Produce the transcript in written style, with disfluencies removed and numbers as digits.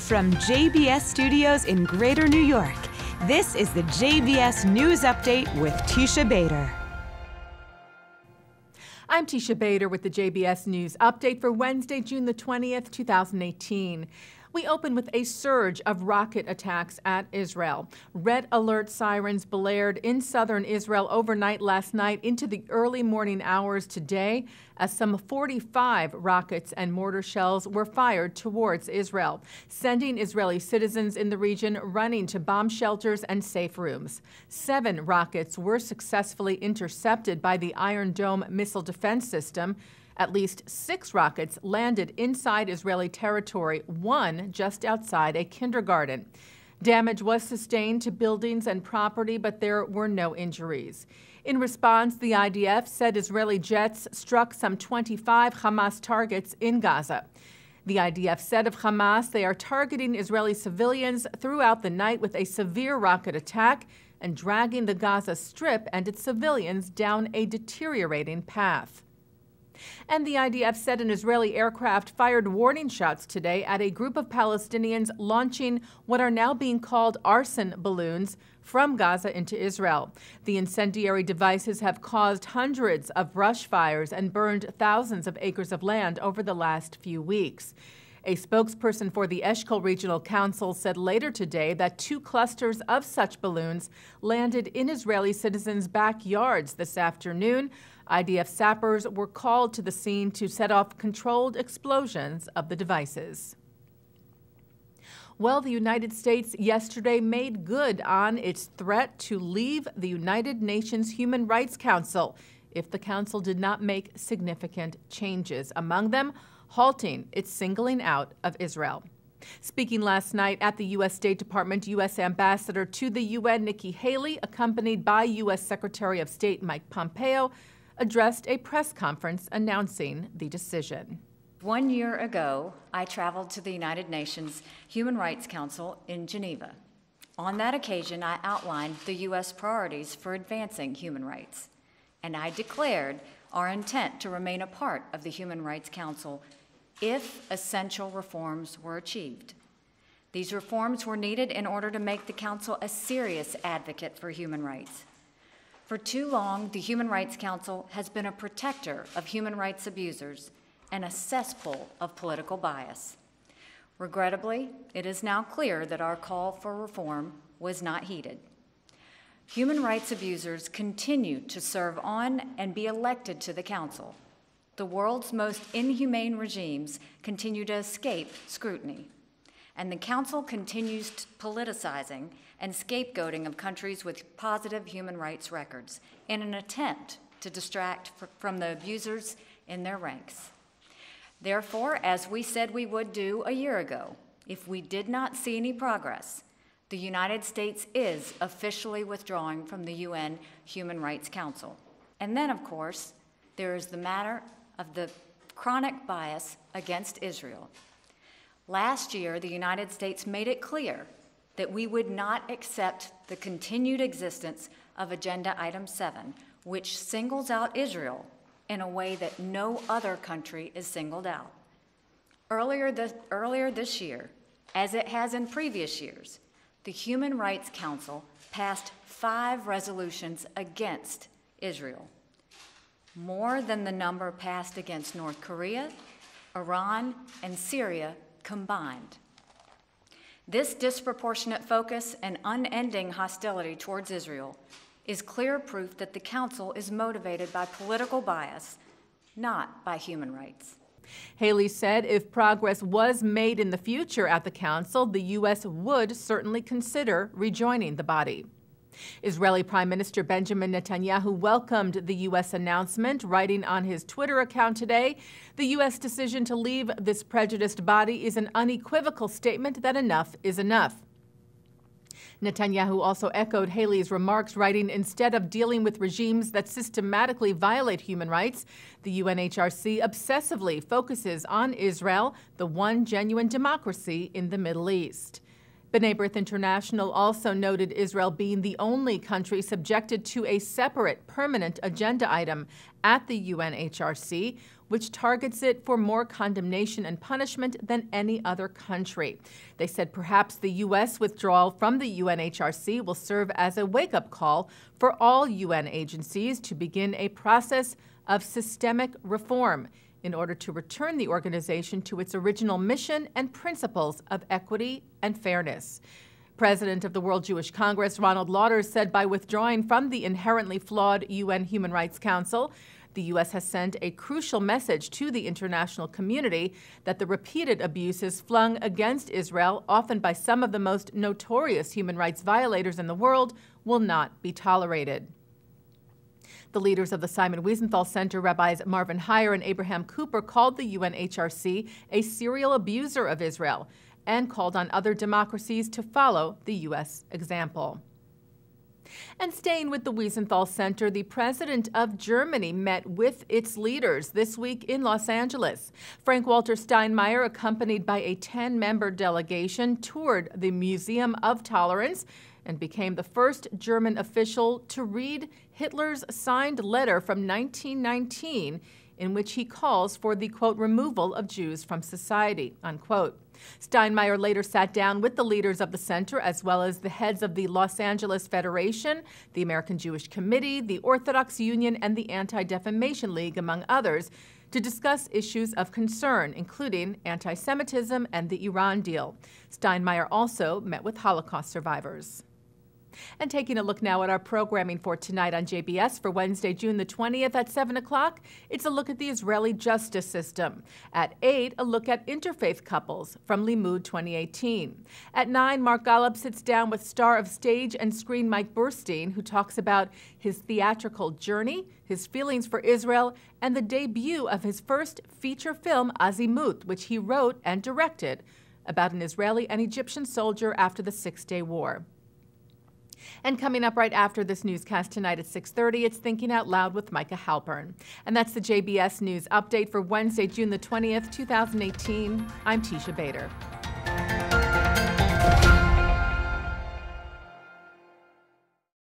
From JBS Studios in Greater New York, this is the JBS News Update with Teisha Bader. I'm Teisha Bader with the JBS News Update for Wednesday, June the 20th, 2018. We open with a surge of rocket attacks at Israel. Red alert sirens blared in southern Israel overnight last night into the early morning hours today, as some 45 rockets and mortar shells were fired towards Israel, sending Israeli citizens in the region running to bomb shelters and safe rooms. 7 rockets were successfully intercepted by the Iron Dome missile defense system. At least 6 rockets landed inside Israeli territory, 1 just outside a kindergarten. Damage was sustained to buildings and property, but there were no injuries. In response, the IDF said Israeli jets struck some 25 Hamas targets in Gaza. The IDF said of Hamas they are targeting Israeli civilians throughout the night with a severe rocket attack and dragging the Gaza Strip and its civilians down a deteriorating path. And the IDF said an Israeli aircraft fired warning shots today at a group of Palestinians launching what are now being called arson balloons from Gaza into Israel. The incendiary devices have caused hundreds of brush fires and burned thousands of acres of land over the last few weeks. A spokesperson for the Eshkol Regional Council said later today that 2 clusters of such balloons landed in Israeli citizens' backyards this afternoon. IDF sappers were called to the scene to set off controlled explosions of the devices. Well, the United States yesterday made good on its threat to leave the United Nations Human Rights Council if the council did not make significant changes, among them halting its singling out of Israel. Speaking last night at the U.S. State Department, U.S. Ambassador to the UN, Nikki Haley, accompanied by U.S. Secretary of State Mike Pompeo, addressed a press conference announcing the decision. 1 year ago, I traveled to the United Nations Human Rights Council in Geneva. On that occasion, I outlined the U.S. priorities for advancing human rights, and I declared our intent to remain a part of the Human Rights Council if essential reforms were achieved. These reforms were needed in order to make the Council a serious advocate for human rights. For too long, the Human Rights Council has been a protector of human rights abusers and a cesspool of political bias. Regrettably, it is now clear that our call for reform was not heeded. Human rights abusers continue to serve on and be elected to the Council. The world's most inhumane regimes continue to escape scrutiny, and the Council continues politicizing and scapegoating of countries with positive human rights records in an attempt to distract from the abusers in their ranks. Therefore, as we said we would do a year ago, if we did not see any progress, the United States is officially withdrawing from the UN Human Rights Council. And then, of course, there is the matter of the chronic bias against Israel. Last year, the United States made it clear that we would not accept the continued existence of Agenda Item 7, which singles out Israel in a way that no other country is singled out. Earlier this year, as it has in previous years, the Human Rights Council passed 5 resolutions against Israel, more than the number passed against North Korea, Iran, and Syria combined. This disproportionate focus and unending hostility towards Israel is clear proof that the Council is motivated by political bias, not by human rights. Haley said if progress was made in the future at the Council, the U.S. would certainly consider rejoining the body. Israeli Prime Minister Benjamin Netanyahu welcomed the U.S. announcement, writing on his Twitter account today, "The U.S. decision to leave this prejudiced body is an unequivocal statement that enough is enough." Netanyahu also echoed Haley's remarks, writing, "Instead of dealing with regimes that systematically violate human rights, the UNHRC obsessively focuses on Israel, the one genuine democracy in the Middle East." B'nai B'rith International also noted Israel being the only country subjected to a separate permanent agenda item at the UNHRC, which targets it for more condemnation and punishment than any other country. They said perhaps the U.S. withdrawal from the UNHRC will serve as a wake-up call for all UN agencies to begin a process of systemic reform in order to return the organization to its original mission and principles of equity and fairness. President of the World Jewish Congress, Ronald Lauder, said by withdrawing from the inherently flawed UN Human Rights Council, the U.S. has sent a crucial message to the international community that the repeated abuses flung against Israel, often by some of the most notorious human rights violators in the world, will not be tolerated. The leaders of the Simon Wiesenthal Center, Rabbis Marvin Heyer and Abraham Cooper, called the UNHRC a serial abuser of Israel and called on other democracies to follow the U.S. example. And staying with the Wiesenthal Center, the president of Germany met with its leaders this week in Los Angeles. Frank-Walter Steinmeier, accompanied by a 10-member delegation, toured the Museum of Tolerance and became the first German official to read Hitler's signed letter from 1919 in which he calls for the, quote, removal of Jews from society, unquote. Steinmeier later sat down with the leaders of the center as well as the heads of the Los Angeles Federation, the American Jewish Committee, the Orthodox Union, and the Anti-Defamation League, among others, to discuss issues of concern, including anti-Semitism and the Iran deal. Steinmeier also met with Holocaust survivors. And taking a look now at our programming for tonight on JBS for Wednesday, June the 20th at 7 o'clock, it's a look at the Israeli justice system. At 8, a look at interfaith couples from Limud 2018. At 9, Mark Golub sits down with star of stage and screen Mike Burstein, who talks about his theatrical journey, his feelings for Israel, and the debut of his first feature film, Azimuth, which he wrote and directed, about an Israeli and Egyptian soldier after the Six-Day War. And coming up right after this newscast tonight at 6:30, it's Thinking Out Loud with Micah Halpern. And that's the JBS News Update for Wednesday, June the 20th, 2018. I'm Teisha Bader.